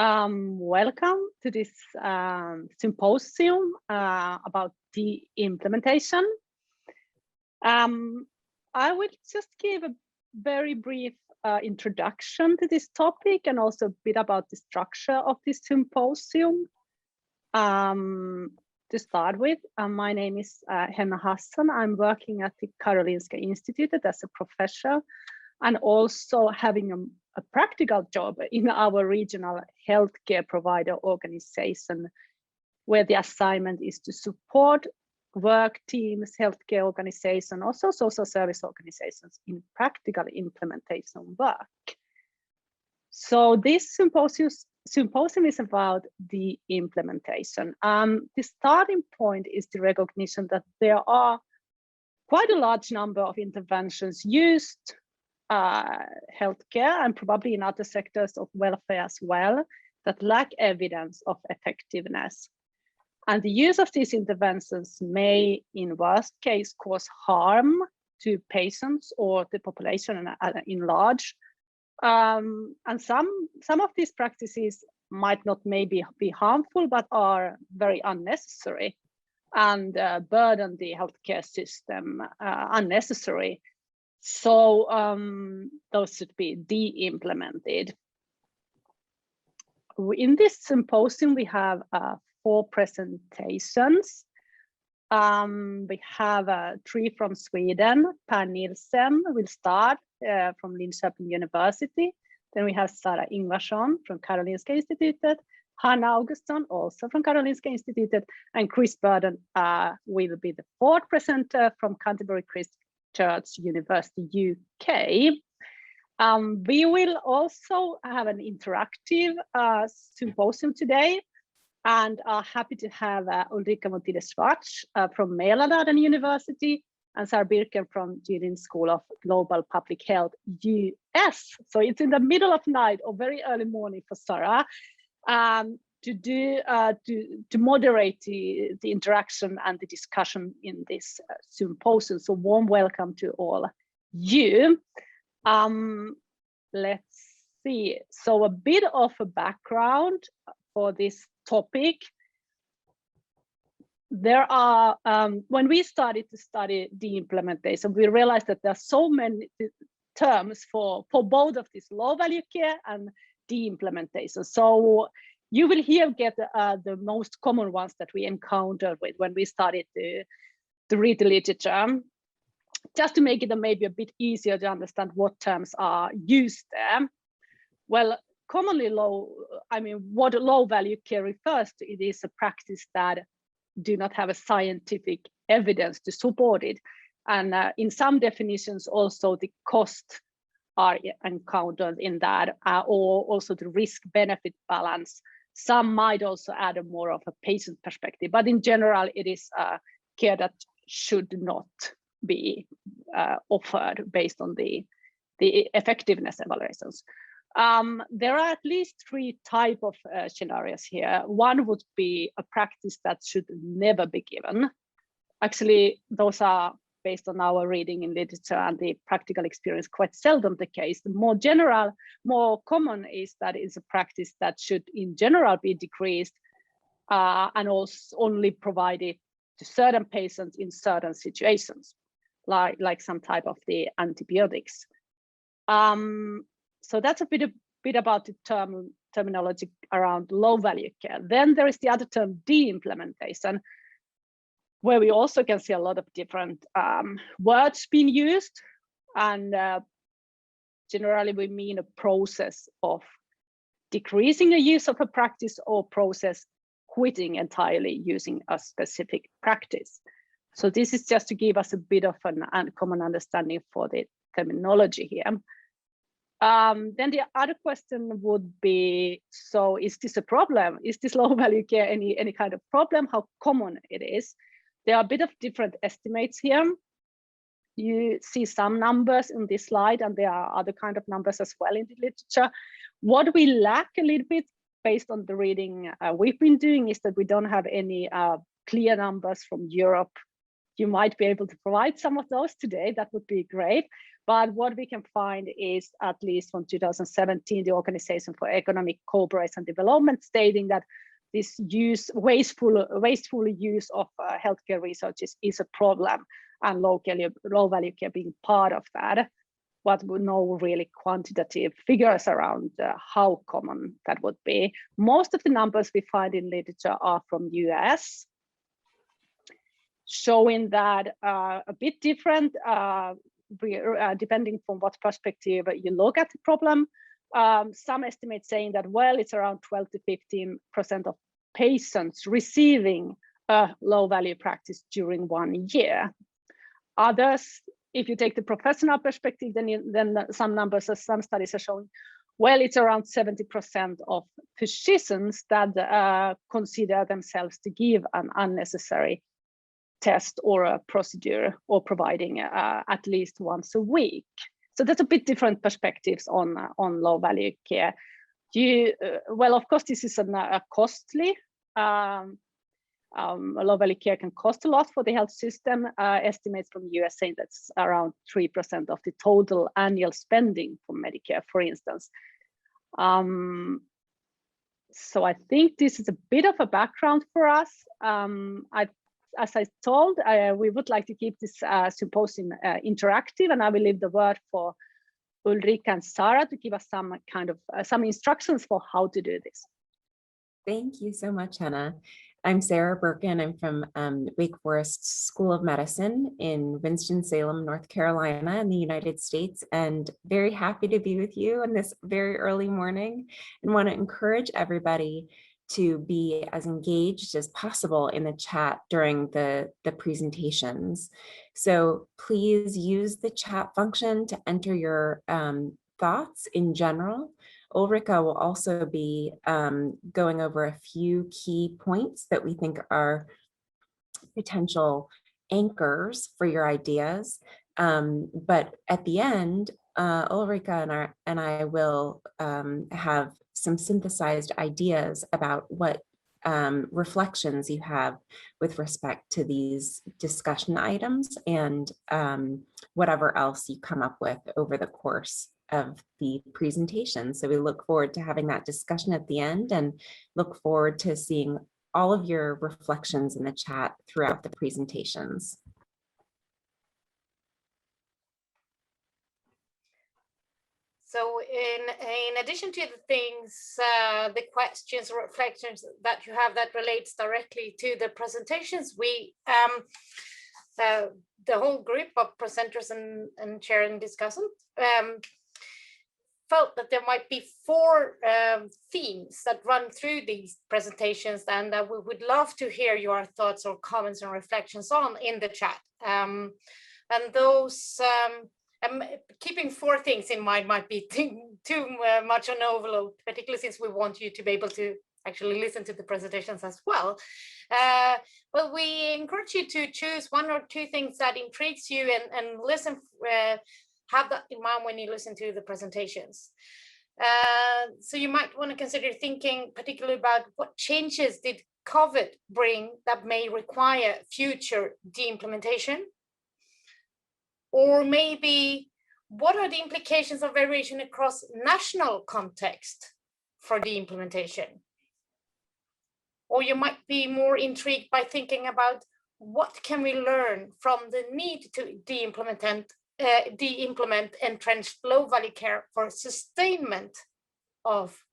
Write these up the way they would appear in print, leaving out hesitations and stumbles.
Welcome to this symposium about the implementation. I will just give a very brief introduction to this topic and also a bit about the structure of this symposium. To start with, my name is Henna Hassan. I'm working at the Karolinska Institute as a professor and also having a practical job in our regional healthcare provider organization, where the assignment is to support work teams, healthcare organizations, also social service organizations in practical implementation work. So this symposium is about the implementation. The starting point is the recognition that there are quite a large number of interventions used healthcare and probably in other sectors of welfare as well that lack evidence of effectiveness. And the use of these interventions may, in worst case, cause harm to patients or the population in large. And some of these practices might not maybe be harmful, but are very unnecessary and burden the healthcare system unnecessary. So those should be de-implemented. In this symposium, we have 4 presentations. We have 3 from Sweden. Per Nielsen will start from Linköping University. Then we have Sara Ingvarsson from Karolinska Institutet, Hanna Augustsson also from Karolinska Institutet, and Chris Burden will be the 4th presenter from Canterbury Christ Church University, UK. We will also have an interactive symposium today, and are happy to have Ulrika Montide-Schwartz from Mälardalen University and Sarah Birken from Jilin School of Global Public Health, US. So it's in the middle of night or very early morning for Sarah to moderate the interaction and the discussion in this symposium. So warm welcome to all you. Let's see. So a bit of a background for this topic. There are, when we started to study the implementation, we realized that there are so many terms for both of this low value care and the implementation. So you will here get the most common ones that we encountered with when we started to read the literature, just to make it maybe a bit easier to understand what terms are used there. Well, commonly what low value care refers to, it is a practice that do not have a scientific evidence to support it. And in some definitions, also the costs are encountered in that, or also the risk-benefit balance. Some might also add a more of a patient perspective, but in general, it is care that should not be offered based on the effectiveness evaluations. There are at least 3 types of scenarios here. One would be a practice that should never be given. Actually, those are based on our reading in literature and the practical experience, quite seldom the case. The more general, more common is that it's a practice that should in general be decreased and also only provided to certain patients in certain situations, like some type of the antibiotics. So that's a bit about the terminology around low value care. Then there is the other term, de-implementation, where we also can see a lot of different words being used. And generally we mean a process of decreasing the use of a practice or process quitting entirely using a specific practice. So this is just to give us a bit of a common understanding for the terminology here. Then the other question would be, so is this a problem? Is this low value care any kind of problem? How common it is? There are a bit of different estimates here. You see some numbers in this slide, and there are other kind of numbers as well in the literature. What we lack a little bit based on the reading we've been doing is that we don't have any clear numbers from Europe you might be able to provide some of those today. That would be great. But what we can find is, at least from 2017, the Organization for Economic Cooperation and Development stating that this wasteful use of healthcare research is a problem, and low value care being part of that. But with no really quantitative figures around how common that would be. Most of the numbers we find in literature are from US, showing that a bit different, depending from what perspective you look at the problem. Some estimates saying that, well, it's around 12 to 15% of patients receiving a low value practice during 1 year. Others, if you take the professional perspective, then some numbers, some studies are showing, well, it's around 70% of physicians that consider themselves to give an unnecessary test or a procedure, or providing at least once a week. So that's a bit different perspectives on low value care. Well, of course, this is a costly. Low value care can cost a lot for the health system. Estimates from the US saying that's around 3% of the total annual spending for Medicare, for instance. So I think this is a bit of a background for us. As I told, we would like to keep this symposium interactive, and I will leave the word for Ulrika and Sarah to give us some kind of some instructions for how to do this. Thank you so much, Hannah. I'm Sarah Birkin. I'm from Wake Forest School of Medicine in Winston-Salem, North Carolina in the United States, and very happy to be with you on this very early morning, and want to encourage everybody to be as engaged as possible in the chat during the presentations. So please use the chat function to enter your thoughts in general. Ulrika will also be going over a few key points that we think are potential anchors for your ideas. But at the end, Ulrika and I will have some synthesized ideas about what reflections you have with respect to these discussion items, and whatever else you come up with over the course of the presentation. So we look forward to having that discussion at the end, and look forward to seeing all of your reflections in the chat throughout the presentations. So in addition to the things, the questions or reflections that you have that relates directly to the presentations, we, the whole group of presenters and sharing discussion, felt that there might be 4 themes that run through these presentations, and that we would love to hear your thoughts or comments and reflections on in the chat. And those, keeping 4 things in mind might be too much an overload, particularly since we want you to be able to actually listen to the presentations as well. Well, we encourage you to choose 1 or 2 things that intrigues you, and listen, have that in mind when you listen to the presentations. So you might want to consider thinking particularly about what changes did COVID bring that may require future de-implementation? Or maybe what are the implications of variation across national context for the implementation? Or you might be more intrigued by thinking about what can we learn from the need to de-implement entrenched low value care for sustainment of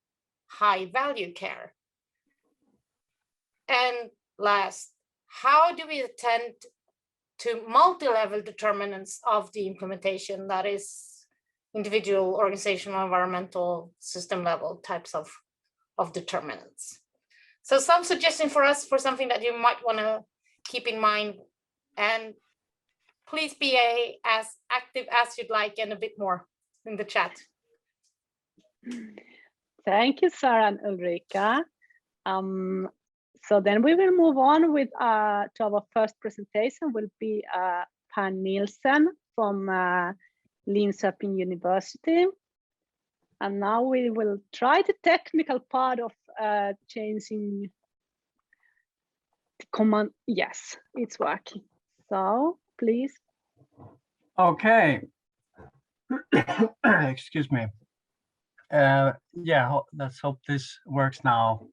high value care? And last, how do we attend to multi-level determinants of the implementation, that is individual, organizational, environmental, system level types of determinants? So some suggestion for us for something that you might want to keep in mind, and please be as active as you'd like, and a bit more in the chat. Thank you, Sarah and Ulrika. So then we will move on with to our first presentation. Will be Pan Nielsen from Linköping University. And now we will try the technical part of changing the command. Yes, it's working. So please. Okay. Excuse me. Yeah, let's hope this works now.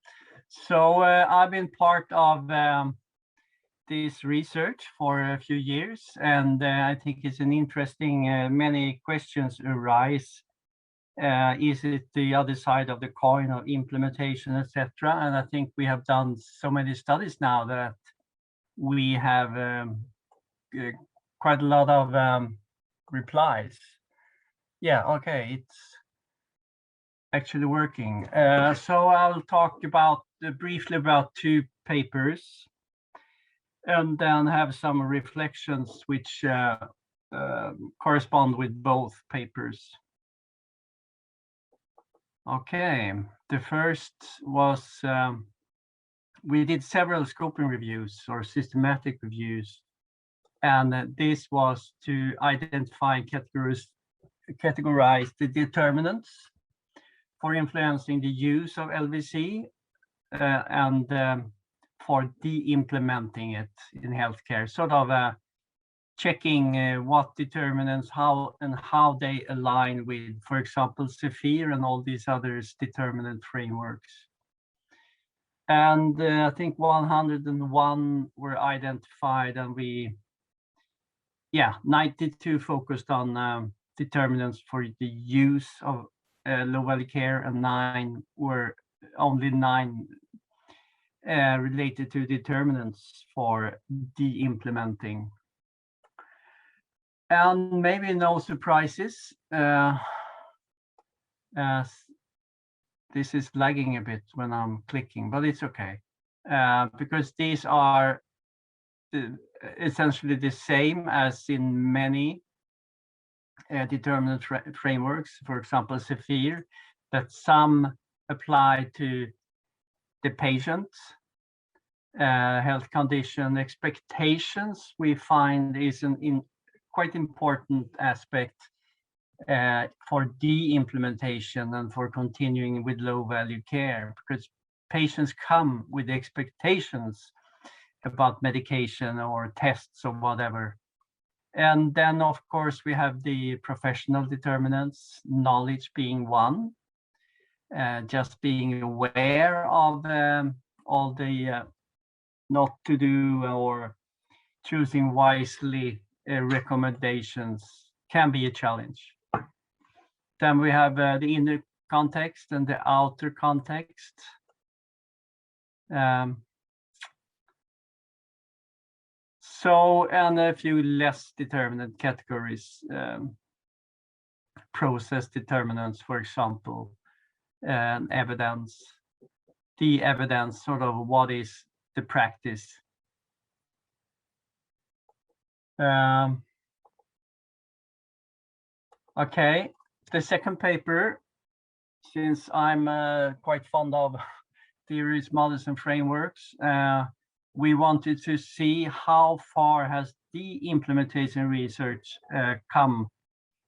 So I've been part of this research for a few years, and I think it's an interesting, many questions arise. Is it the other side of the coin of implementation, etc.? And I think we have done so many studies now that we have quite a lot of replies. Yeah, okay, it's actually working. So I'll talk about briefly about two papers, and then have some reflections which correspond with both papers. Okay, the first was we did several scoping reviews or systematic reviews, and this was to identify and categorize the determinants for influencing the use of LVC and for de-implementing it in healthcare, sort of checking what determinants, how they align with, for example, SEPHIR and all these other determinant frameworks. And I think 101 were identified, and 92 focused on determinants for the use of low-value care, and only nine related to determinants for de-implementing. And maybe no surprises, as this is lagging a bit when I'm clicking, but it's okay, because these are essentially the same as in many determinant frameworks, for example, SEPHIR, that some apply to the patient's health condition. Expectations, we find, is an quite important aspect for de-implementation and for continuing with low-value care, because patients come with expectations about medication or tests or whatever. And then, of course, we have the professional determinants, knowledge being one, just being aware of all the not to do or choosing wisely recommendations can be a challenge. Then we have the inner context and the outer context. So, and a few less determinant categories, process determinants, for example, and evidence. The evidence, sort of what is the practice. Okay, the second paper, since I'm quite fond of theories, models, and frameworks, we wanted to see how far has the implementation research come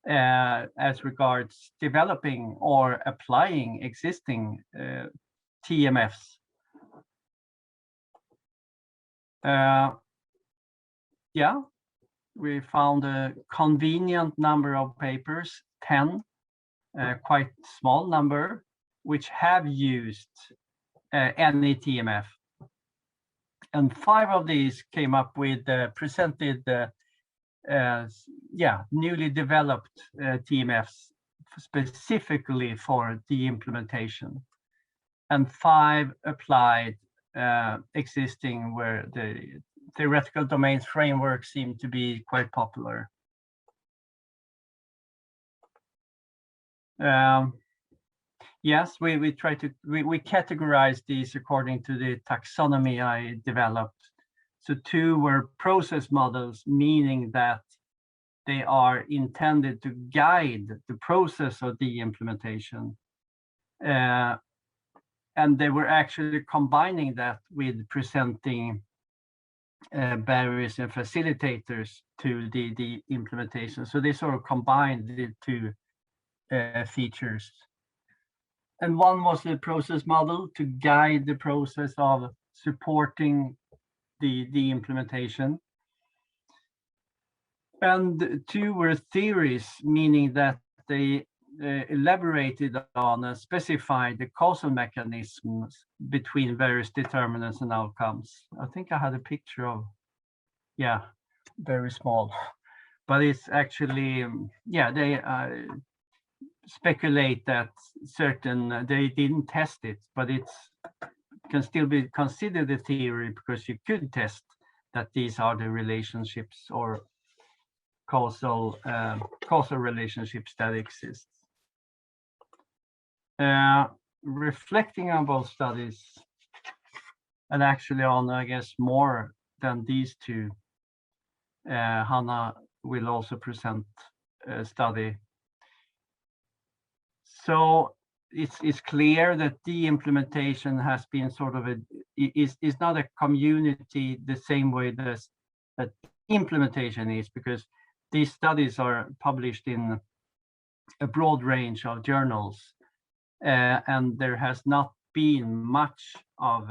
as regards developing or applying existing TMFs. Yeah, we found a convenient number of papers, 10, quite small number, which have used any TMF. And 5 of these came up with presented newly developed TMFs specifically for the implementation, and 5 applied existing, where the theoretical domains framework seemed to be quite popular. Yes, we try to we categorize these according to the taxonomy I developed. So 2 were process models, meaning that they are intended to guide the process of the implementation. And they were actually combining that with presenting barriers and facilitators to the implementation. So they sort of combined the 2 features. And 1 was the process model to guide the process of supporting the implementation. And two were theories, meaning that they elaborated on and specified the causal mechanisms between various determinants and outcomes. I think I had a picture of, yeah, very small, but it's actually, yeah, they speculate that certain, they didn't test it, but it can still be considered a theory because you could test that these are the relationships or causal relationships that exist. Reflecting on both studies, and actually on, I guess, more than these two, Hannah will also present a study. So it's clear that the implementation has been sort of is not a community the same way that implementation is, because these studies are published in a broad range of journals, and there has not been much of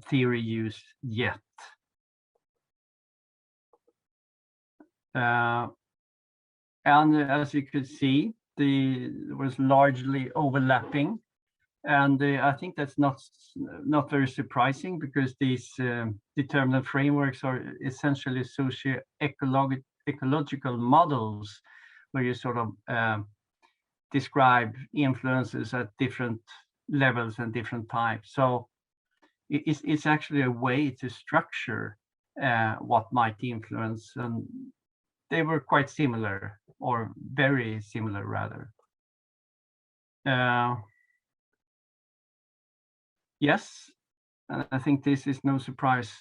theory use yet. And as you could see, it was largely overlapping, and I think that's not very surprising, because these determinant frameworks are essentially socio-ecological models where you sort of describe influences at different levels and different types. So it's actually a way to structure what might influence, and they were quite similar, or very similar rather. Yes, and I think this is no surprise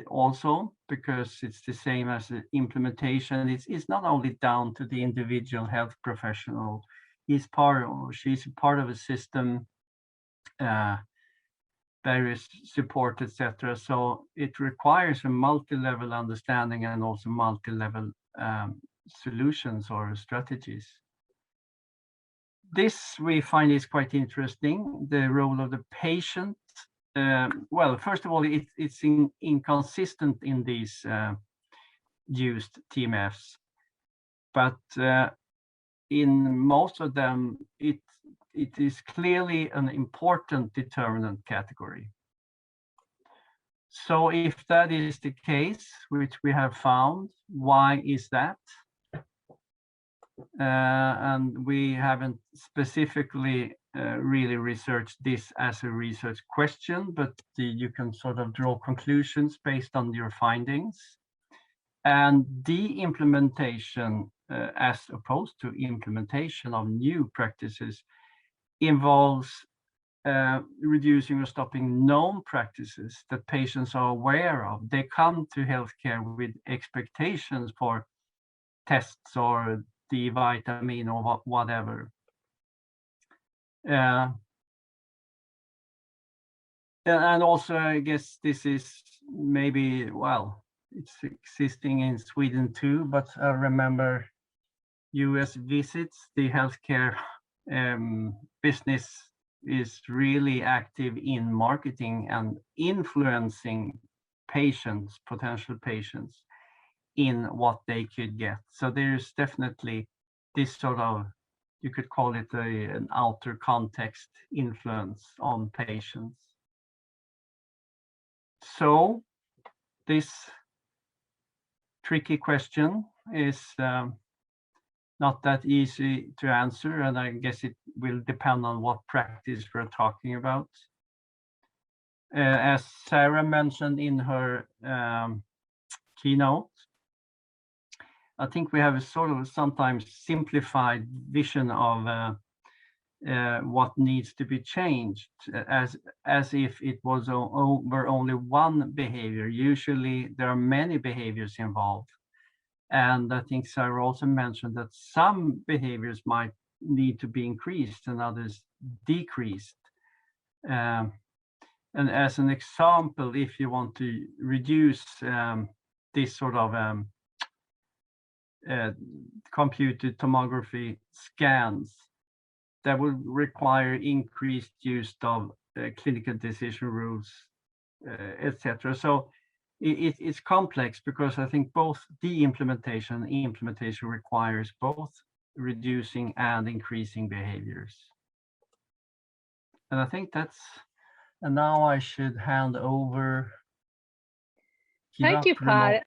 also, because it's the same as the implementation. It's not only down to the individual health professional. He's part, or she's a part of a system, various support, etc. So it requires a multi-level understanding and also multi-level solutions or strategies. This we find is quite interesting, the role of the patient. Well, first of all, it's inconsistent in these used TMFs, but in most of them, it is clearly an important determinant category. So if that is the case, which we have found, why is that? And we haven't specifically really researched this as a research question, but you can sort of draw conclusions based on your findings. And the implementation, as opposed to implementation of new practices, involves reducing or stopping known practices that patients are aware of. They come to healthcare with expectations for tests or the vitamin or whatever. And also, I guess this is maybe, well, it's existing in Sweden too, but I remember US visits, the healthcare business is really active in marketing and influencing patients, potential patients, in what they could get. So there's definitely this sort of, you could call it an outer context influence on patients. So this tricky question is not that easy to answer, and I guess it will depend on what practice we're talking about. As Sarah mentioned in her keynote, I think we have a sort of sometimes simplified vision of what needs to be changed, as if it was over only one behavior. Usually there are many behaviors involved. And I think Sarah also mentioned that some behaviors might need to be increased and others decreased. And as an example, if you want to reduce this sort of computed tomography scans, that would require increased use of clinical decision rules, etc. So it's complex because I think both de-implementation and implementation requires both reducing and increasing behaviors. And I think and now I should hand over. Thank you, Per.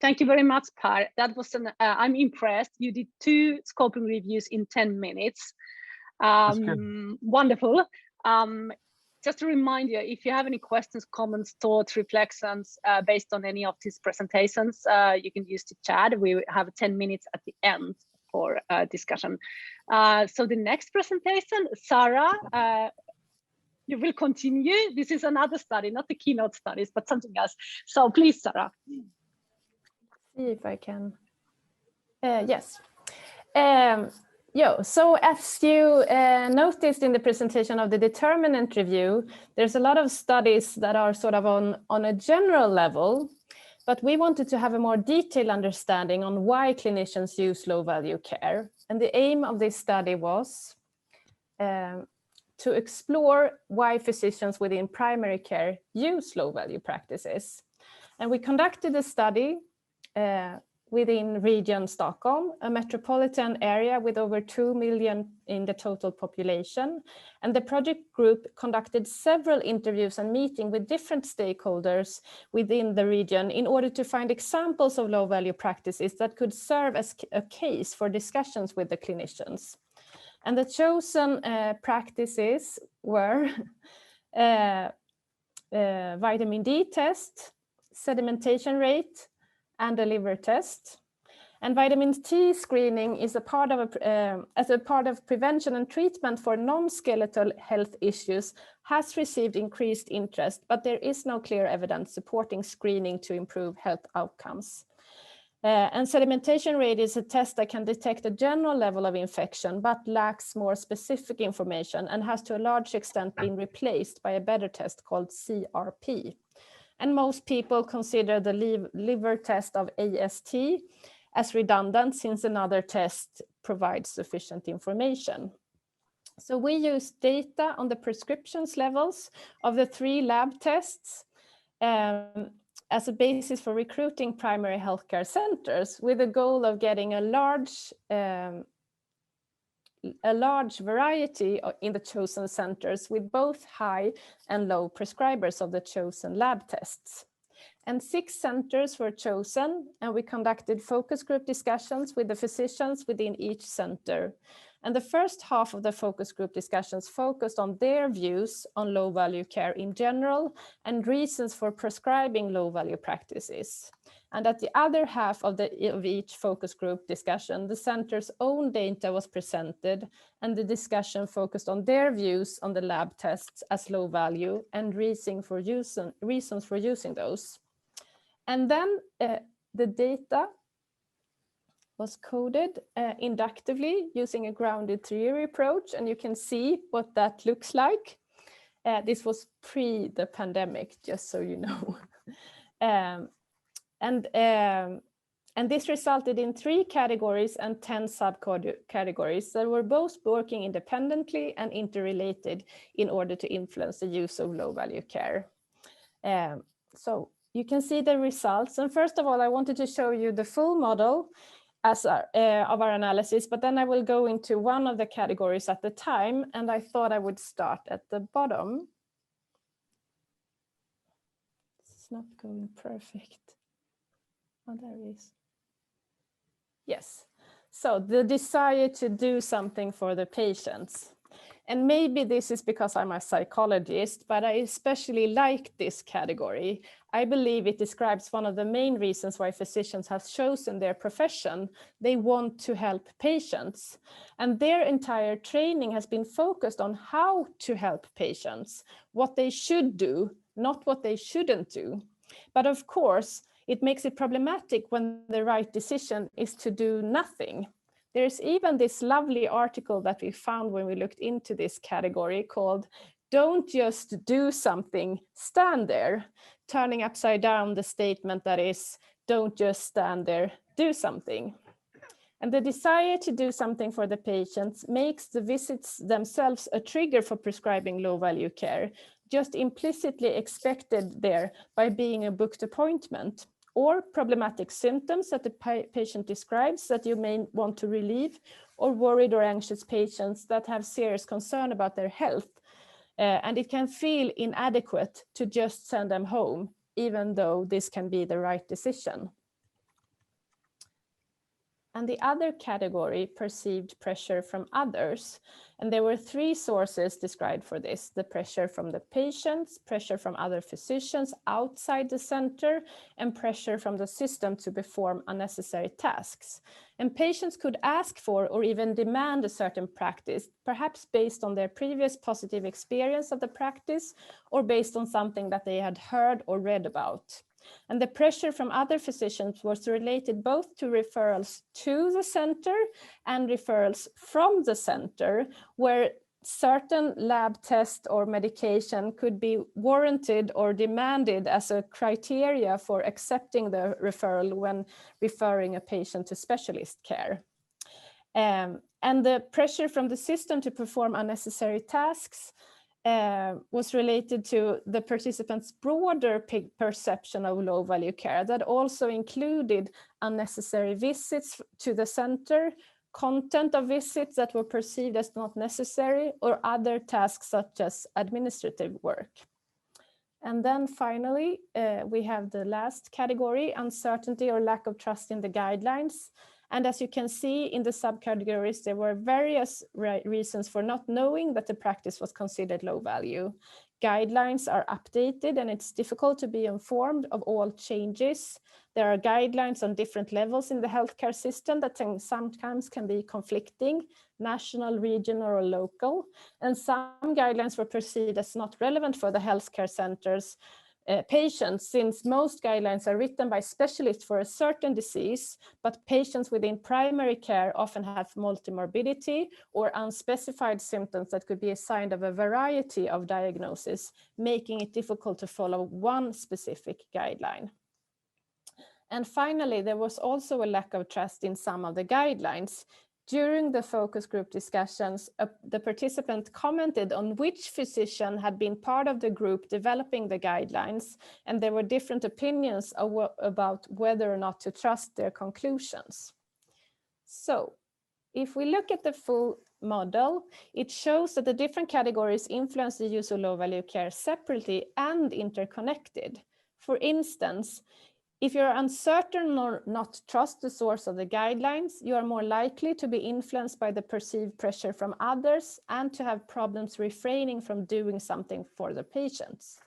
Thank you very much, Per. That was I'm impressed. You did 2 scoping reviews in 10 minutes. Wonderful. Just to remind you, if you have any questions, comments, thoughts, reflections based on any of these presentations, you can use the chat. We have 10 minutes at the end for discussion. So the next presentation, Sarah, you will continue. This is another study, not the keynote studies, but something else. So please, Sarah. See if I can. Yes. So as you noticed in the presentation of the determinant review, there's a lot of studies that are sort of on a general level, but we wanted to have a more detailed understanding on why clinicians use low value care. And the aim of this study was to explore why physicians within primary care use low value practices. And we conducted a study within Region Stockholm, a metropolitan area with over 2 million in the total population. And the project group conducted several interviews and meetings with different stakeholders within the region in order to find examples of low value practices that could serve as a case for discussions with the clinicians. And the chosen practices were vitamin D test, sedimentation rate, and a liver test. And vitamin T screening is as a part of prevention and treatment for non-skeletal health issues has received increased interest, but there is no clear evidence supporting screening to improve health outcomes. And sedimentation rate is a test that can detect a general level of infection, but lacks more specific information and has to a large extent been replaced by a better test called CRP. And most people consider the liver test of AST as redundant since another test provides sufficient information. So we use data on the prescriptions levels of the 3 lab tests as a basis for recruiting primary healthcare centers with the goal of getting a large variety in the chosen centers with both high and low prescribers of the chosen lab tests. And 6 centers were chosen, and we conducted focus group discussions with the physicians within each center. And the first half of the focus group discussions focused on their views on low value care in general and reasons for prescribing low value practices. And at the other half of each focus group discussion, the center's own data was presented, and the discussion focused on their views on the lab tests as low value and reasons for using those. And then the data was coded inductively using a grounded theory approach, and you can see what that looks like. This was pre the pandemic, just so you know. And this resulted in 3 categories and 10 subcategories that were both working independently and interrelated in order to influence the use of low value care. So you can see the results. And first of all, I wanted to show you the full model of our analysis, but then I will go into one of the categories at the time, and I thought I would start at the bottom. It's not going perfect. Oh, there it is. Yes, so the desire to do something for the patients. And maybe this is because I'm a psychologist, but I especially like this category. I believe it describes one of the main reasons why physicians have chosen their profession. They want to help patients, and their entire training has been focused on how to help patients, what they should do, not what they shouldn't do. But of course, it makes it problematic when the right decision is to do nothing. There's even this lovely article that we found when we looked into this category called "Don't Just Do Something, Stand There," turning upside down the statement that is, don't just stand there, do something. And the desire to do something for the patients makes the visits themselves a trigger for prescribing low value care, just implicitly expected there by being a booked appointment, or problematic symptoms that the patient describes that you may want to relieve, or worried or anxious patients that have serious concern about their health. And it can feel inadequate to just send them home, even though this can be the right decision. And the other category, perceived pressure from others. And there were three sources described for this: the pressure from the patients, pressure from other physicians outside the center, and pressure from the system to perform unnecessary tasks. And patients could ask for or even demand a certain practice, perhaps based on their previous positive experience of the practice, or based on something that they had heard or read about. And the pressure from other physicians was related both to referrals to the center and referrals from the center, where certain lab test or medication could be warranted or demanded as a criteria for accepting the referral when referring a patient to specialist care. And the pressure from the system to perform unnecessary tasks was related to the participants' broader perception of low value care that also included unnecessary visits to the center, content of visits that were perceived as not necessary, or other tasks such as administrative work. And then finally, we have the last category, uncertainty or lack of trust in the guidelines. And as you can see in the subcategories, there were various reasons for not knowing that the practice was considered low value. Guidelines are updated and it's difficult to be informed of all changes. There are guidelines on different levels in the healthcare system that sometimes can be conflicting, national, regional, or local. And some guidelines were perceived as not relevant for the healthcare centers patients, since most guidelines are written by specialists for a certain disease, but patients within primary care often have multimorbidity or unspecified symptoms that could be a sign of a variety of diagnoses, making it difficult to follow one specific guideline. And finally, there was also a lack of trust in some of the guidelines. During the focus group discussions, the participant commented on which physician had been part of the group developing the guidelines, and there were different opinions about whether or not to trust their conclusions. So, if we look at the full model, it shows that the different categories influence the use of low-value care separately and interconnected. For instance, if you're uncertain or not trust the source of the guidelines, you are more likely to be influenced by the perceived pressure from others and to have problems refraining from doing something for the patients.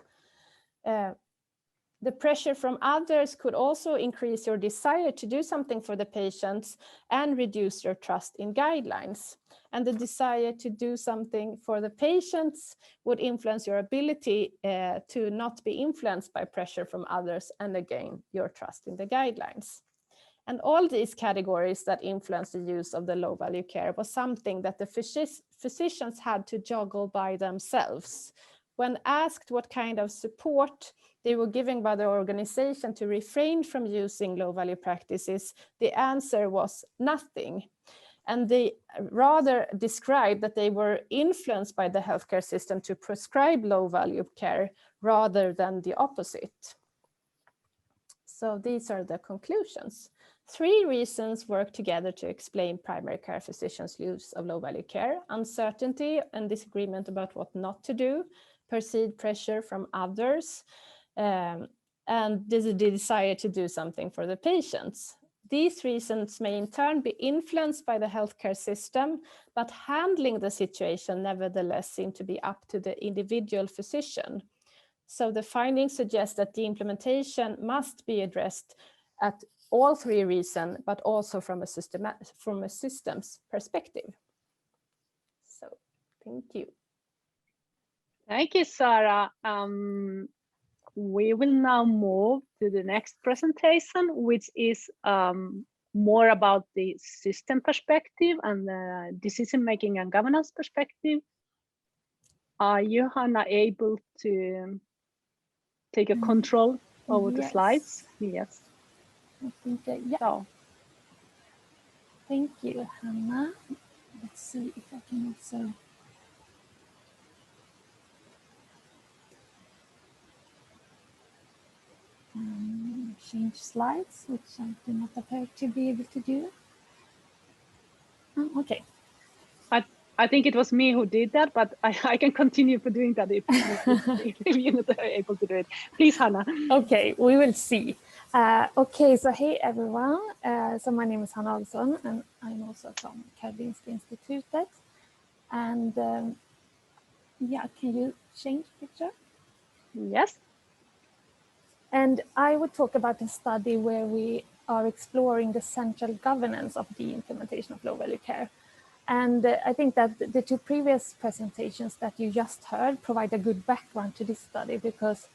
The pressure from others could also increase your desire to do something for the patients and reduce your trust in guidelines. And the desire to do something for the patients would influence your ability to not be influenced by pressure from others, and again, your trust in the guidelines. And all these categories that influence the use of the low-value care was something that the physicians had to juggle by themselves. When asked what kind of support they were given by the organization to refrain from using low-value practices, the answer was nothing. And they rather described that they were influenced by the healthcare system to prescribe low-value care rather than the opposite. So these are the conclusions. 3 reasons work together to explain primary care physicians' use of low-value care: uncertainty and disagreement about what not to do, perceived pressure from others, and the desire to do something for the patients. These reasons may in turn be influenced by the healthcare system, but handling the situation nevertheless seem to be up to the individual physician. So the findings suggest that the implementation must be addressed at all 3 reasons, but also from a systems perspective. So thank you. Thank you, Sarah. We will now move to the next presentation, which is more about the system perspective and the decision-making and governance perspective. Are you, Hannah, able to take a control over the slides? Yes. I think that, yeah. So. Thank you, Hannah. Let's see if I can also. change slides, which I do not appear to be able to do. Oh, okay. I think it was me who did that, but I can continue for doing that if you're not able to do it. Please, Hannah. Okay, we will see. Okay, so hey everyone. So my name is Hanna Olsson, and I'm also from Karolinska Institutet. And yeah, can you change picture? Yes. And I would talk about a study where we are exploring the central governance of the implementation of low-value care. And I think that the two previous presentations that you just heard provide a good background to this study, because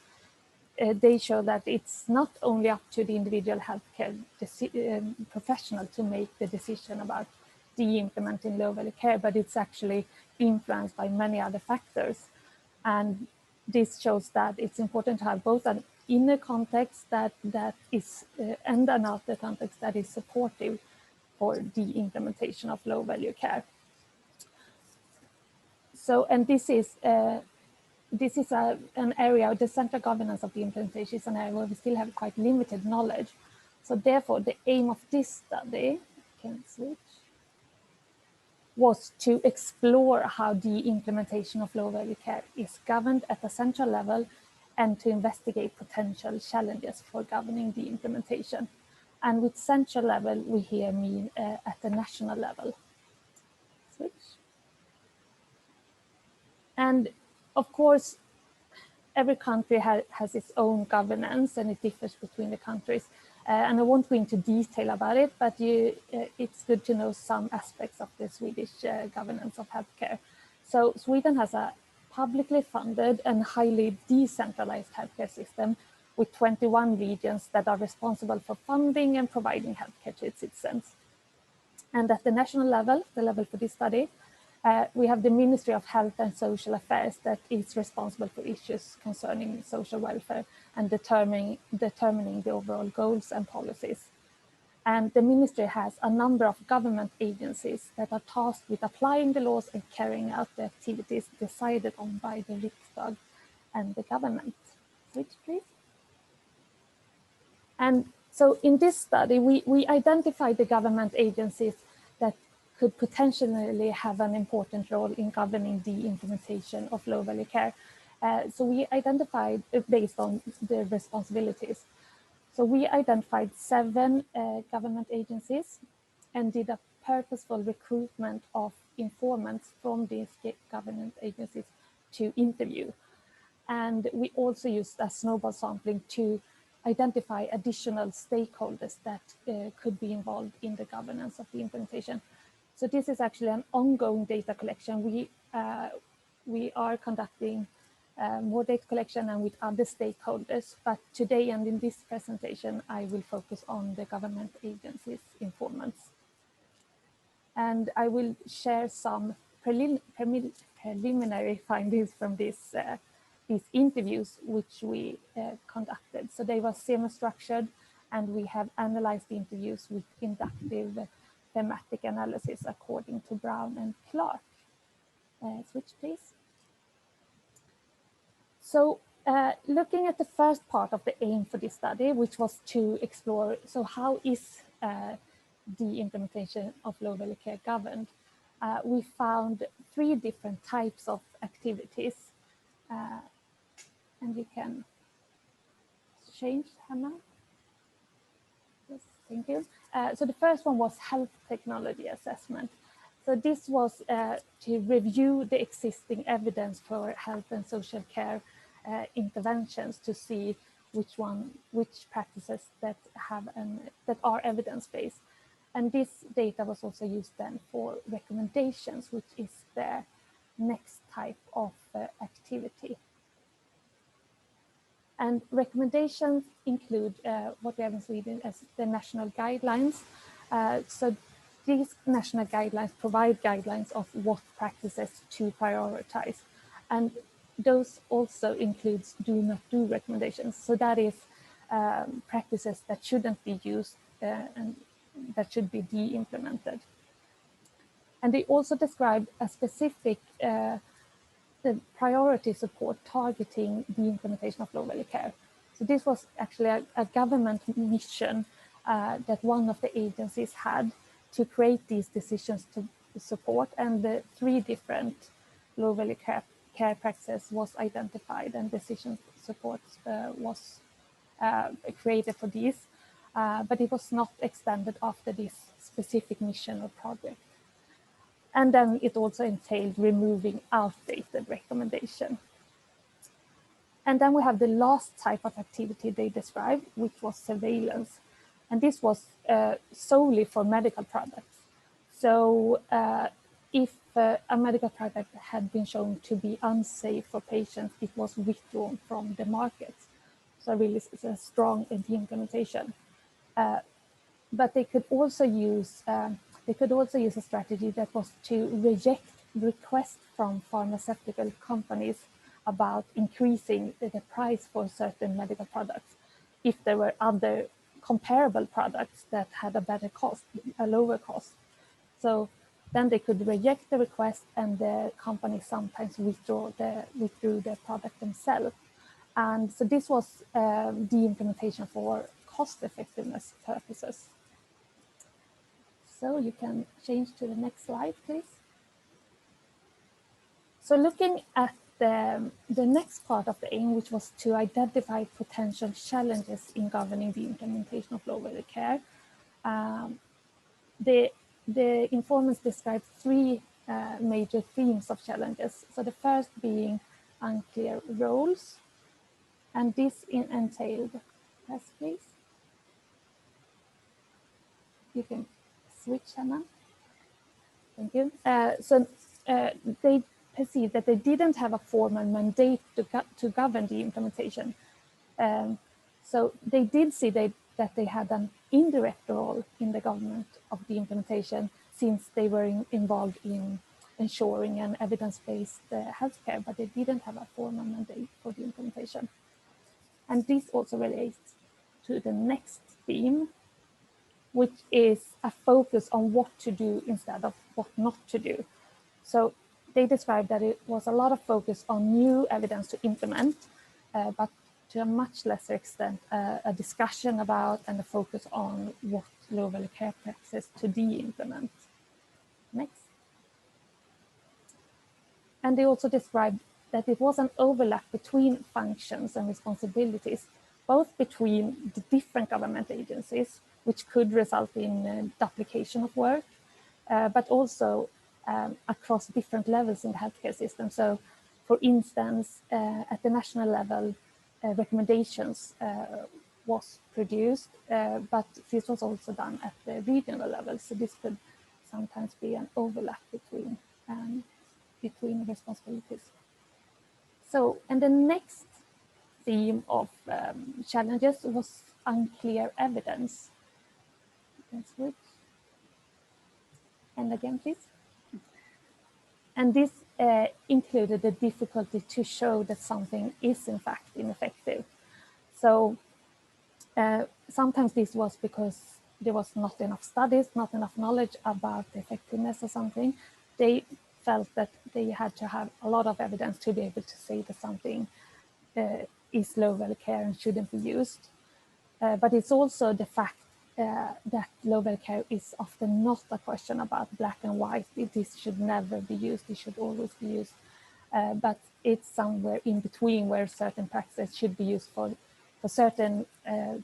they show that it's not only up to the individual healthcare professional to make the decision about de-implementing low-value care, but it's actually influenced by many other factors. And this shows that it's important to have both an inner context that is and an outer context that is supportive for the implementation of low-value care. So, and this is an area, the central governance of the implementation is an area where we still have quite limited knowledge. So therefore, the aim of this study, can switch, was to explore how the implementation of low-value care is governed at a central level and to investigate potential challenges for governing the implementation. And with central level, we here mean at the national level. Switch. And of course, every country has its own governance, and it differs between the countries. And I won't go into detail about it, but it's good to know some aspects of the Swedish governance of healthcare. So Sweden has a publicly funded and highly decentralized healthcare system with 21 regions that are responsible for funding and providing healthcare to its citizens. And at the national level, the level for this study, we have the Ministry of Health and Social Affairs that is responsible for issues concerning social welfare and determining the overall goals and policies. And the ministry has a number of government agencies that are tasked with applying the laws and carrying out the activities decided on by the Riksdag and the government. Switch, please. And so in this study, we identified the government agencies that could potentially have an important role in governing the implementation of low-value care. So we identified based on the responsibilities. So we identified 7 government agencies and did a purposeful recruitment of informants from these government agencies to interview. And we also used a snowball sampling to identify additional stakeholders that could be involved in the governance of the implementation. So this is actually an ongoing data collection. We are conducting more data collection and with other stakeholders, but today and in this presentation, I will focus on the government agencies' informants. And I will share some preliminary findings from these interviews which we conducted. So they were semi-structured, and we have analyzed the interviews with inductive thematic analysis according to Brown and Clark. Switch, please. So looking at the first part of the aim for this study, which was to explore, so how is the implementation of low-value care governed? We found 3 different types of activities. And you can change, Hannah. Yes, thank you. So the first one was health technology assessment. So this was to review the existing evidence for health and social care interventions to see which practices that are evidence-based. And this data was also used then for recommendations, which is the next type of activity. And recommendations include what we have in Sweden as the national guidelines. So these national guidelines provide guidelines of what practices to prioritize. And those also includes do not do recommendations. So that is practices that shouldn't be used and that should be de-implemented. And they also describe a specific the priority support targeting the implementation of low-value care. So this was actually a government mission that one of the agencies had to create these decisions to support, and the 3 different low-value care practices was identified, and decision support was created for these, but it was not extended after this specific mission or project. And then it also entailed removing outdated recommendation. And then we have the last type of activity they described, which was surveillance. And this was solely for medical products. So if a medical product had been shown to be unsafe for patients, it was withdrawn from the market. So really it's a strong implementation. But they could also use a strategy that was to reject requests from pharmaceutical companies about increasing the price for certain medical products if there were other comparable products that had a better cost, a lower cost. So then they could reject the request, and the company sometimes withdrew the product themselves. And so this was the implementation for cost effectiveness purposes. So you can change to the next slide, please. So looking at the next part of the aim, which was to identify potential challenges in governing the implementation of low-value care, the informants described 3 major themes of challenges. So the first being unclear roles, and this entailed, yes, please. You can switch, Hannah. Thank you. They perceived that they didn't have a formal mandate to govern the implementation. So they did see that they had an indirect role in the government of the implementation, since they were involved in ensuring an evidence-based healthcare, but they didn't have a formal mandate for the implementation. And this also relates to the next theme, which is a focus on what to do instead of what not to do. So they described that it was a lot of focus on new evidence to implement, but to a much lesser extent, a discussion about and a focus on what low-value care practices to de-implement. Next. And they also described that it was an overlap between functions and responsibilities, both between the different government agencies, which could result in duplication of work, but also across different levels in the healthcare system. So, for instance, at the national level, recommendations was produced, but this was also done at the regional level. So this could sometimes be an overlap between responsibilities. So, and the next theme of challenges was unclear evidence. And again, please. And this included the difficulty to show that something is in fact ineffective. So sometimes this was because there was not enough studies, not enough knowledge about the effectiveness of something. They felt that they had to have a lot of evidence to be able to say that something is low-value care and shouldn't be used. But it's also the fact that low-value care is often not a question about black and white. This should never be used, it should always be used. But it's somewhere in between where certain practices should be used for certain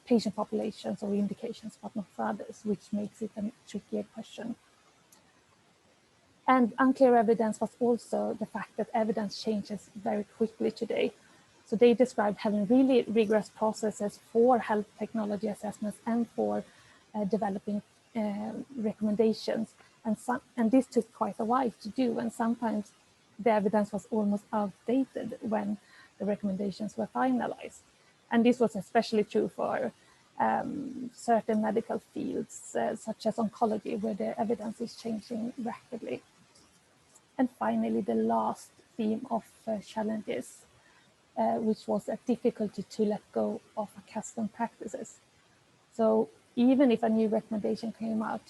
patient populations or indications, but not for others, which makes it a trickier question. And unclear evidence was also the fact that evidence changes very quickly today. So they described having really rigorous processes for health technology assessments and for developing recommendations. And this took quite a while to do. And sometimes the evidence was almost outdated when the recommendations were finalized. And this was especially true for certain medical fields, such as oncology, where the evidence is changing rapidly. And finally, the last theme of challenges, which was a difficulty to let go of accustomed practices. So even if a new recommendation came out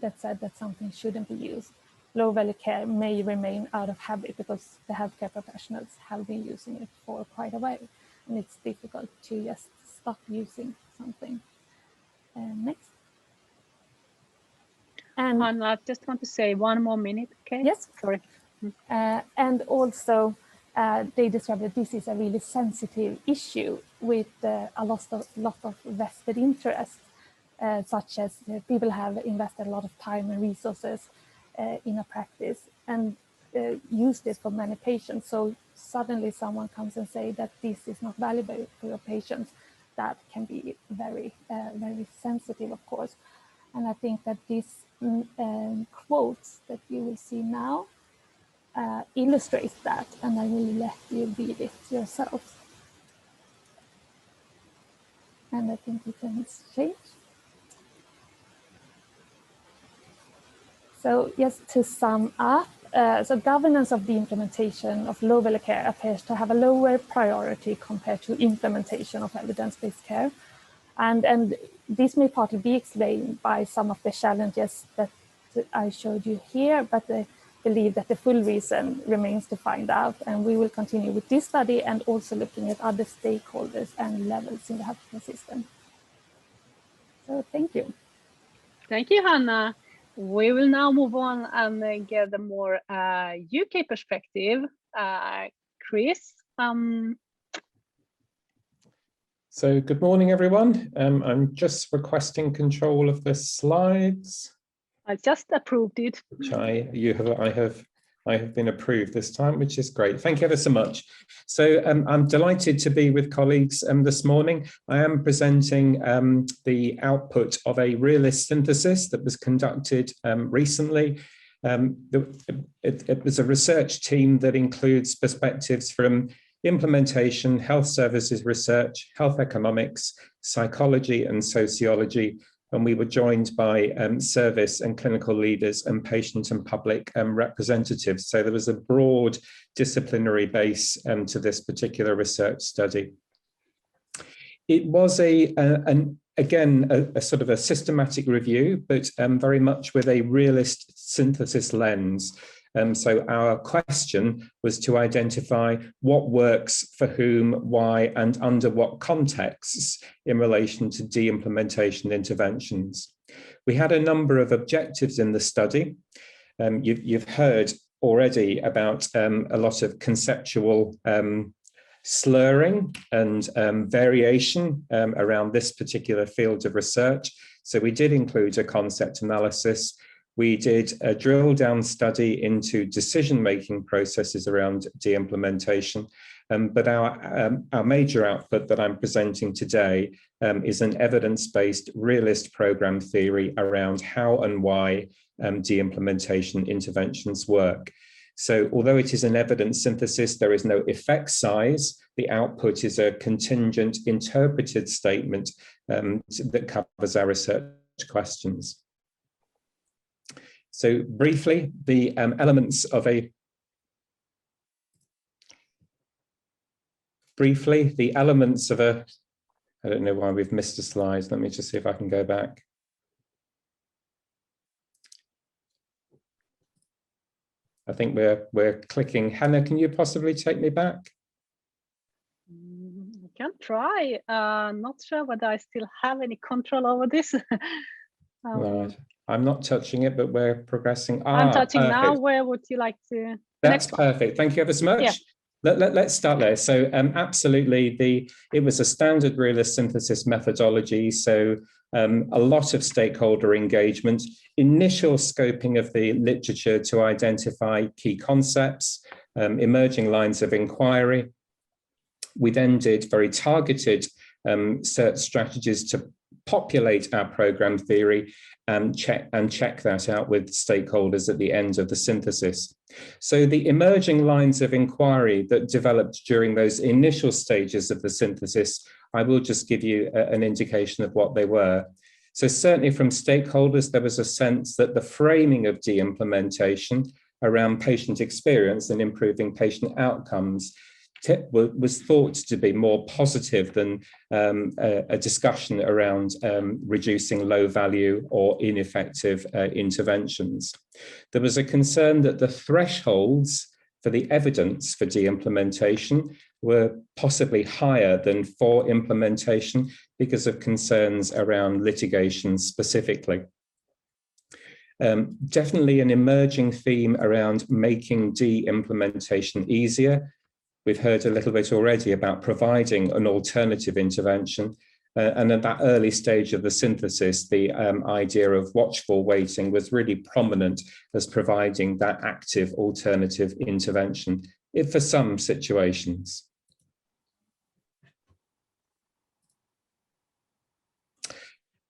that said that something shouldn't be used, low-value care may remain out of habit because the healthcare professionals have been using it for quite a while. and it's difficult to just stop using something. Next. And I just want to say one more minute, okay? yes, Sorry. and also they describe that this is a really sensitive issue with a lot of vested interest, such as people have invested a lot of time and resources in a practice and used it for many patients. So suddenly someone comes and say that this is not valuable for your patients. That can be very, very sensitive, of course. And I think that these quotes that you will see now illustrates that, and I will let you read it yourselves. And I think we can change. So just to sum up, so governance of the implementation of low-value care appears to have a lower priority compared to implementation of evidence-based care. And this may partly be explained by some of the challenges that I showed you here, but I believe that the full reason remains to find out. And we will continue with this study and also looking at other stakeholders and levels in the healthcare system. So thank you. Thank you, Hannah. We will now move on and get a more UK perspective. Chris. So good morning, everyone. I'm just requesting control of the slides. I just approved it. Which I have been approved this time, which is great. Thank you ever so much. So I'm delighted to be with colleagues this morning. I am presenting the output of a realist synthesis that was conducted recently. It was a research team that includes perspectives from implementation, health services research, health economics, psychology and sociology. And we were joined by service and clinical leaders and patient and public representatives. So there was a broad disciplinary base to this particular research study. It was again a sort of a systematic review, but very much with a realist synthesis lens. So our question was to identify what works for whom, why, and under what contexts in relation to de-implementation interventions. We had a number of objectives in the study. You've heard already about a lot of conceptual slurring and variation around this particular field of research. So we did include a concept analysis. We did a drill down study into decision-making processes around de-implementation, but our major output that I'm presenting today is an evidence-based realist program theory around how and why de-implementation interventions work. So although it is an evidence synthesis, there is no effect size. The output is a contingent interpreted statement that covers our research questions. So briefly, the elements of a I don't know why we've missed a slide. Let me just see if I can go back. I think we're clicking. Hannah, can you possibly take me back? I can try. Not sure whether I still have any control over this. Right. I'm not touching it, but we're progressing. I'm touching perfect. now. Where would you like to? That's perfect. Thank you ever so much. Yeah. Let's start there. So absolutely, it was a standard realist synthesis methodology. So a lot of stakeholder engagement, initial scoping of the literature to identify key concepts, emerging lines of inquiry. We then did very targeted search strategies to populate our program theory and check that out with stakeholders at the end of the synthesis. So the emerging lines of inquiry that developed during those initial stages of the synthesis, I will just give you an indication of what they were. So certainly from stakeholders, there was a sense that the framing of de-implementation around patient experience and improving patient outcomes was thought to be more positive than a discussion around reducing low value or ineffective interventions. There was a concern that the thresholds for the evidence for de-implementation were possibly higher than for implementation because of concerns around litigation specifically. Definitely an emerging theme around making de-implementation easier. We've heard a little bit already about providing an alternative intervention. And at that early stage of the synthesis, the idea of watchful waiting was really prominent as providing that active alternative intervention for some situations.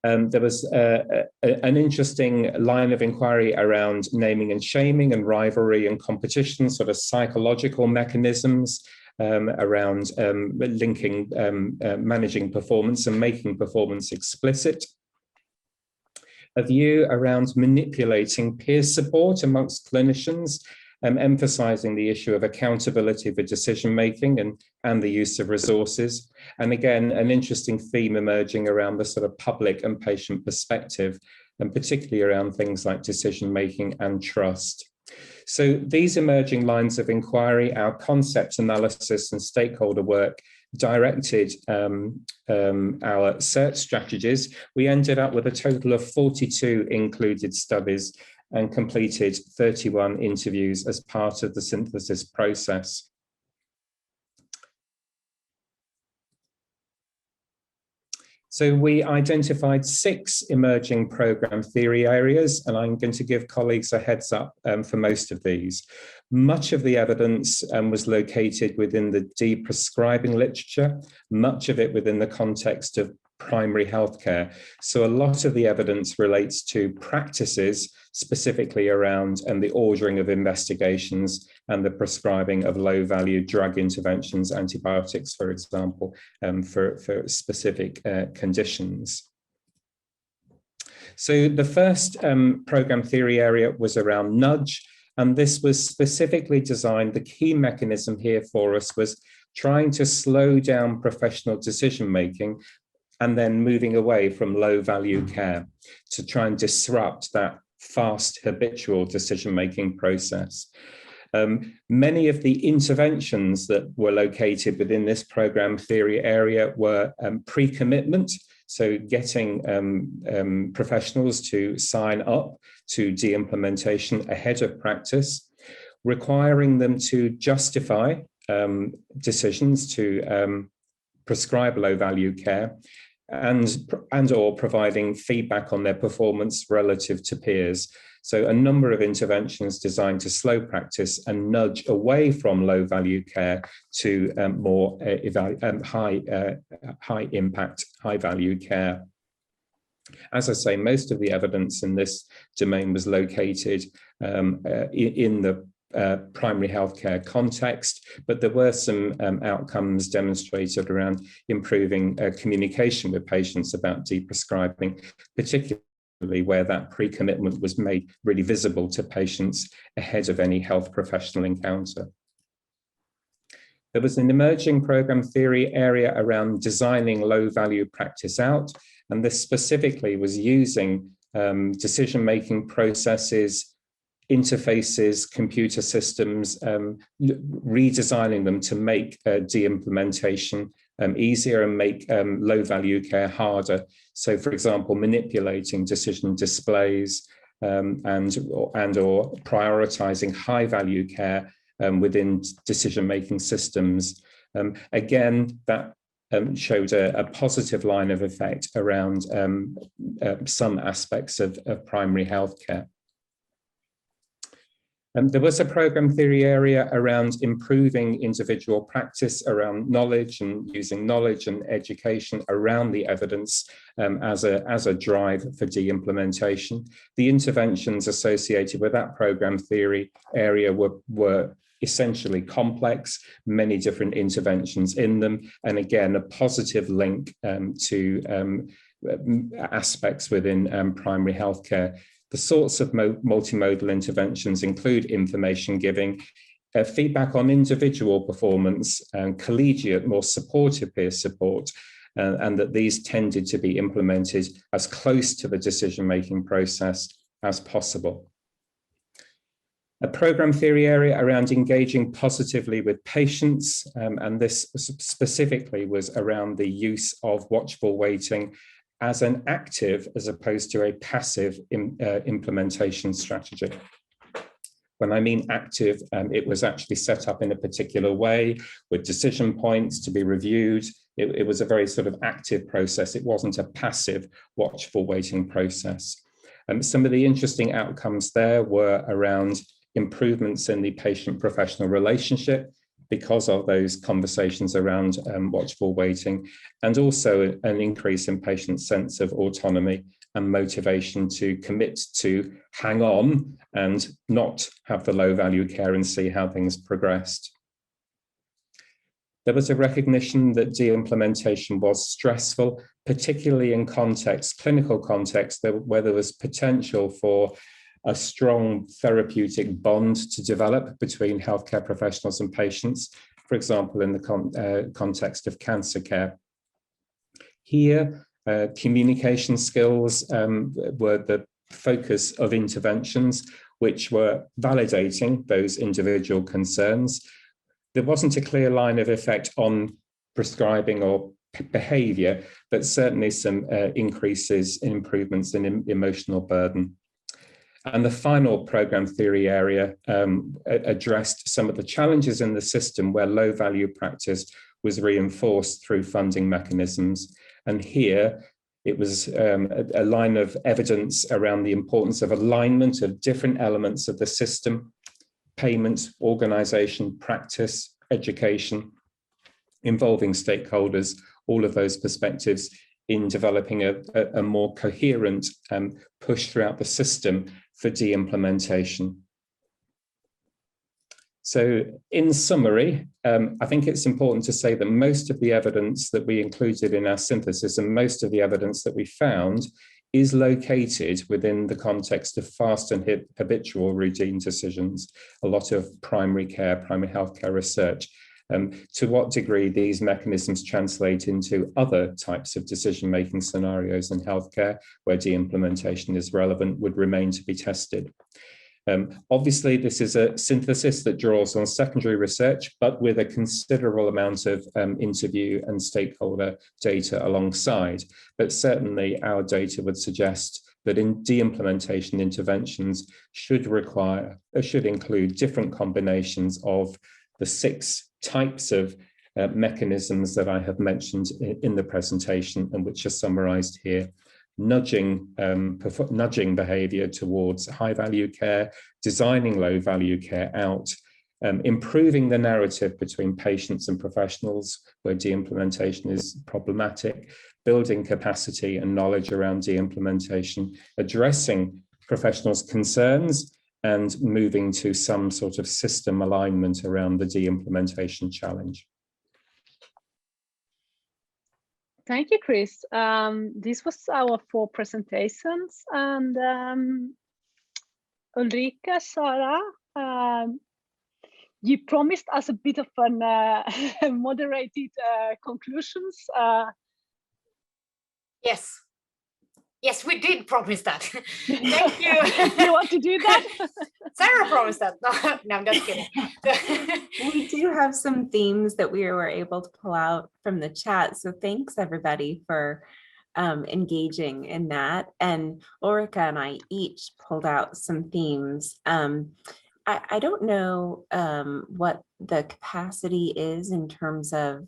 There was an interesting line of inquiry around naming and shaming and rivalry and competition, sort of psychological mechanisms around linking, managing performance and making performance explicit. A view around manipulating peer support amongst clinicians, emphasizing the issue of accountability for decision-making and the use of resources. And again, an interesting theme emerging around the sort of public and patient perspective, and particularly around things like decision-making and trust. So these emerging lines of inquiry, our concept analysis and stakeholder work directed our search strategies. We ended up with a total of 42 included studies and completed 31 interviews as part of the synthesis process. So we identified 6 emerging program theory areas, and I'm going to give colleagues a heads up for most of these. Much of the evidence was located within the de-prescribing literature, much of it within the context of primary healthcare. So a lot of the evidence relates to practices specifically around the ordering of investigations and the prescribing of low-value drug interventions, antibiotics, for example, for specific conditions. So the first program theory area was around nudge, and this was specifically designed. The key mechanism here for us was trying to slow down professional decision-making and then moving away from low-value care to try and disrupt that fast habitual decision-making process. Many of the interventions that were located within this program theory area were pre-commitment, so getting professionals to sign up to de-implementation ahead of practice, requiring them to justify decisions to prescribe low-value care, and or providing feedback on their performance relative to peers. So a number of interventions designed to slow practice and nudge away from low-value care to more high impact, high-value care. As I say, most of the evidence in this domain was located in the primary healthcare context, but there were some outcomes demonstrated around improving communication with patients about de-prescribing, particularly where that pre-commitment was made really visible to patients ahead of any health professional encounter. There was an emerging program theory area around designing low-value practice out, and this specifically was using decision-making processes, interfaces, computer systems, redesigning them to make de-implementation easier and make low-value care harder. So, for example, manipulating decision displays and or prioritizing high-value care within decision-making systems. Again, that showed a positive line of effect around some aspects of primary healthcare. There was a program theory area around improving individual practice around knowledge and using knowledge and education around the evidence as a drive for de-implementation. The interventions associated with that program theory area were essentially complex, many different interventions in them, and again, a positive link to aspects within primary healthcare. The sorts of multimodal interventions include information giving, feedback on individual performance, and collegiate, more supportive peer support, and that these tended to be implemented as close to the decision-making process as possible. A program theory area around engaging positively with patients, and this specifically was around the use of watchful waiting as an active as opposed to a passive implementation strategy. When I mean active, it was actually set up in a particular way with decision points to be reviewed. It was a very sort of active process. It wasn't a passive watchful waiting process. Some of the interesting outcomes there were around improvements in the patient-professional relationship because of those conversations around watchful waiting, and also an increase in patients' sense of autonomy and motivation to commit to hang on and not have the low-value care and see how things progressed. There was a recognition that de-implementation was stressful, particularly in context, clinical context, where there was potential for a strong therapeutic bond to develop between healthcare professionals and patients, for example, in the context of cancer care. Here, communication skills were the focus of interventions, which were validating those individual concerns. There wasn't a clear line of effect on prescribing or behavior, but certainly some increases in improvements in emotional burden. And the final program theory area addressed some of the challenges in the system where low value practice was reinforced through funding mechanisms. And here it was a line of evidence around the importance of alignment of different elements of the system: payment, organization, practice, education, involving stakeholders, all of those perspectives in developing a more coherent push throughout the system for de-implementation. So in summary, I think it's important to say that most of the evidence that we included in our synthesis and most of the evidence that we found is located within the context of fast and habitual routine decisions, a lot of primary care, primary healthcare research. To what degree these mechanisms translate into other types of decision-making scenarios in healthcare where de-implementation is relevant would remain to be tested. Obviously, this is a synthesis that draws on secondary research, but with a considerable amount of interview and stakeholder data alongside. But certainly our data would suggest that in de-implementation interventions should include different combinations of the 6 types of mechanisms that I have mentioned in the presentation and which are summarized here. Nudging behavior towards high value care, designing low value care out, improving the narrative between patients and professionals where de-implementation is problematic, building capacity and knowledge around de-implementation, addressing professionals' concerns, and moving to some sort of system alignment around the de-implementation challenge. Thank you, Chris. This was our 4 presentations, and Ulrika, Sarah, you promised us a bit of an moderated conclusions. Yes. Yes, we did promise that. Thank you. You want to do that? Sarah promised that. No, I'm just kidding. We do have some themes that we were able to pull out from the chat. So thanks everybody for engaging in that. And Ulrika and I each pulled out some themes. I don't know what the capacity is in terms of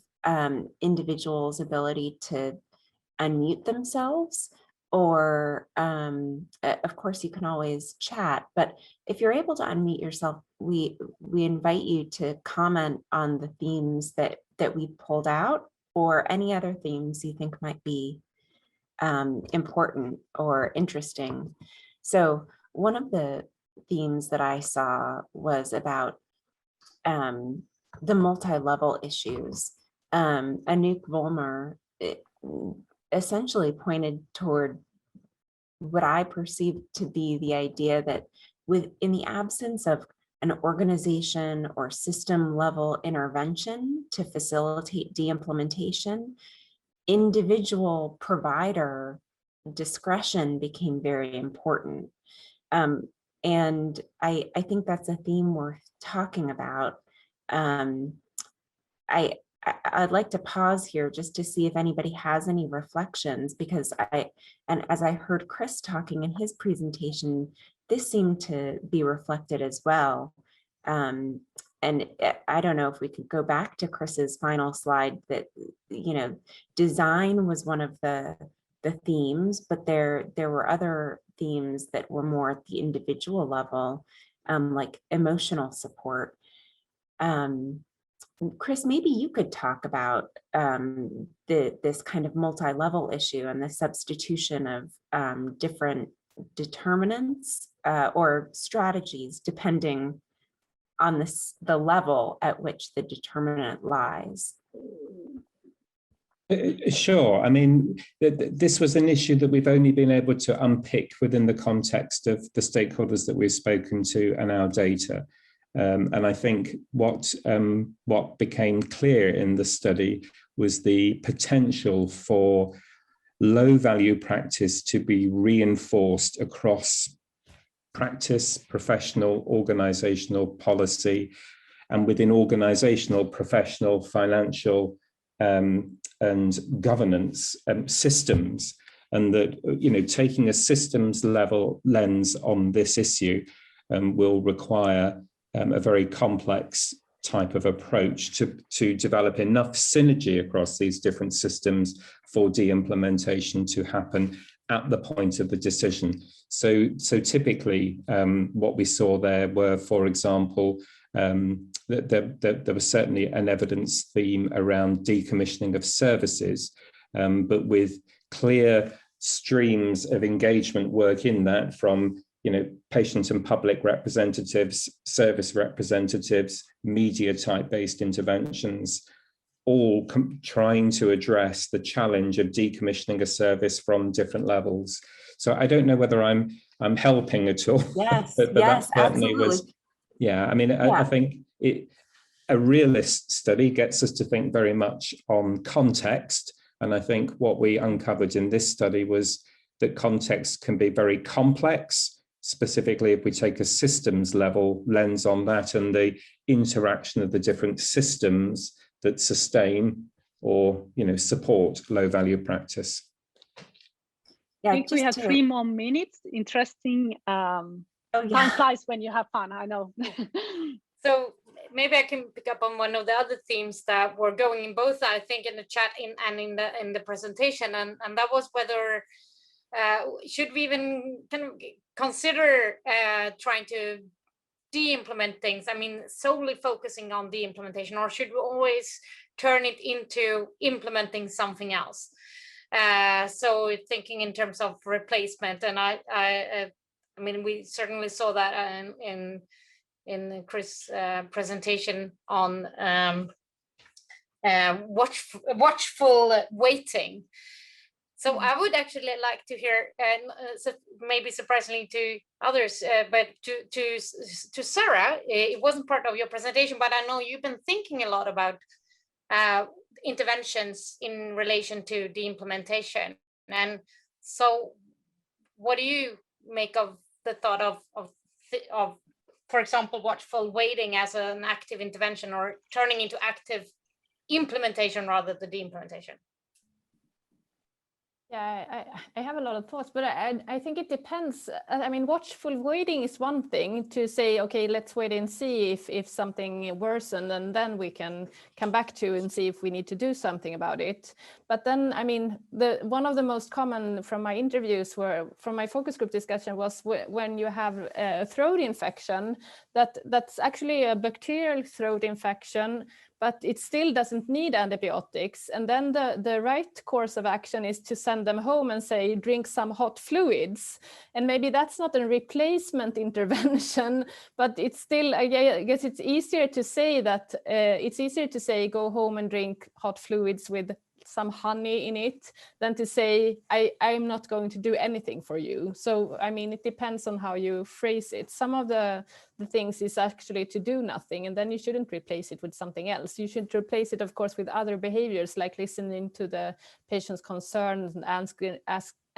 individuals' ability to unmute themselves. Or of course you can always chat, but if you're able to unmute yourself, we invite you to comment on the themes that we pulled out, or any other themes you think might be important or interesting. So one of the themes that I saw was about the multi-level issues. Anouk Volmer essentially pointed toward what I perceived to be the idea that in the absence of an organization or system level intervention to facilitate de-implementation, individual provider discretion became very important. And I think that's a theme worth talking about. I'd like to pause here just to see if anybody has any reflections, because as I heard Chris talking in his presentation, this seemed to be reflected as well. And I don't know if we could go back to Chris's final slide, that, you know, design was one of the themes, but there were other themes that were more at the individual level, like emotional support. Chris, maybe you could talk about this kind of multi-level issue and the substitution of different determinants or strategies depending on the level at which the determinant lies. Sure. I mean, this was an issue that we've only been able to unpick within the context of the stakeholders that we've spoken to and our data. And I think what became clear in the study was the potential for low-value practice to be reinforced across practice, professional, organizational, policy, and within organizational, professional, financial, and governance systems. And that, you know, taking a systems level lens on this issue will require a very complex type of approach to develop enough synergy across these different systems for de-implementation to happen at the point of the decision. So typically what we saw there were, for example, there was certainly an evidence theme around decommissioning of services, but with clear streams of engagement work in that from, you know, patient and public representatives, service representatives, media type based interventions, all trying to address the challenge of decommissioning a service from different levels. So I don't know whether I'm helping at all. Yes, but yes, that certainly absolutely. was, yeah, I mean, Yeah. I think a realist study gets us to think very much on context. And I think what we uncovered in this study was that context can be very complex, specifically if we take a systems level lens on that and the interaction of the different systems that sustain or, you know, support low value practice. Yeah, I think we have 3 more minutes. Interesting. Time flies when you have fun, I know. So maybe I can pick up on one of the other themes that were going in both, I think, in the chat and in the presentation, and that was whether should we even kind of consider trying to de-implement things? I mean, solely focusing on the implementation, or should we always turn it into implementing something else? So thinking in terms of replacement, and I mean, we certainly saw that in Chris' presentation on watchful waiting. So I would actually like to hear, so maybe surprisingly to others, but to Sarah, it wasn't part of your presentation, but I know you've been thinking a lot about interventions in relation to the implementation. And so what do you make of the thought of for example, watchful waiting as an active intervention, or turning into active implementation rather than de-implementation? Yeah, I have a lot of thoughts, but I think it depends. I mean, watchful waiting is one thing to say, okay, let's wait and see if something worsened, and then we can come back to and see if we need to do something about it. But then, I mean, one of the most common from my interviews from my focus group discussion was when you have a throat infection, that's actually a bacterial throat infection, but it still doesn't need antibiotics. And then the right course of action is to send them home and say, drink some hot fluids. And maybe that's not a replacement intervention, but it's still, I guess it's easier to say that, go home and drink hot fluids with some honey in it than to say, I'm not going to do anything for you. So, I mean, it depends on how you phrase it. Some of the things is actually to do nothing, and then you shouldn't replace it with something else. You should replace it, of course, with other behaviors, like listening to the patient's concerns and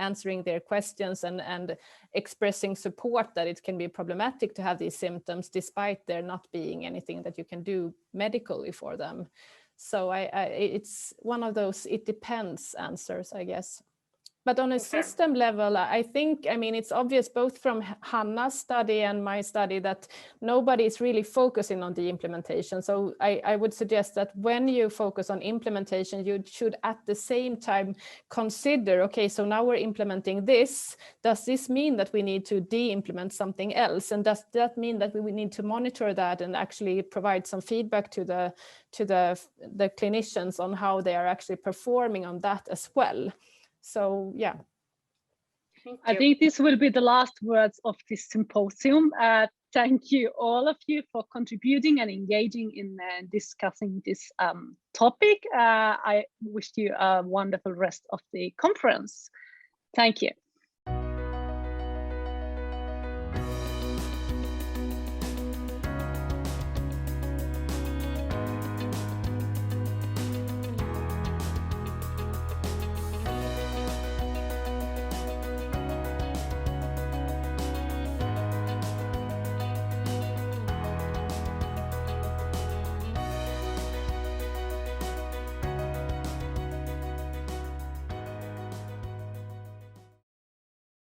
answering their questions and expressing support that it can be problematic to have these symptoms despite there not being anything that you can do medically for them. So it's one of those it depends answers, I guess. But on a system level, I think, I mean, it's obvious both from Hanna's study and my study that nobody is really focusing on the implementation. So I would suggest that when you focus on implementation, you should at the same time consider, okay, so now we're implementing this. Does this mean that we need to de-implement something else? And does that mean that we need to monitor that and actually provide some feedback to the clinicians on how they are actually performing on that as well? So, yeah. I think this will be the last words of this symposium. Thank you, all of you, for contributing and engaging in discussing this topic. I wish you a wonderful rest of the conference. Thank you.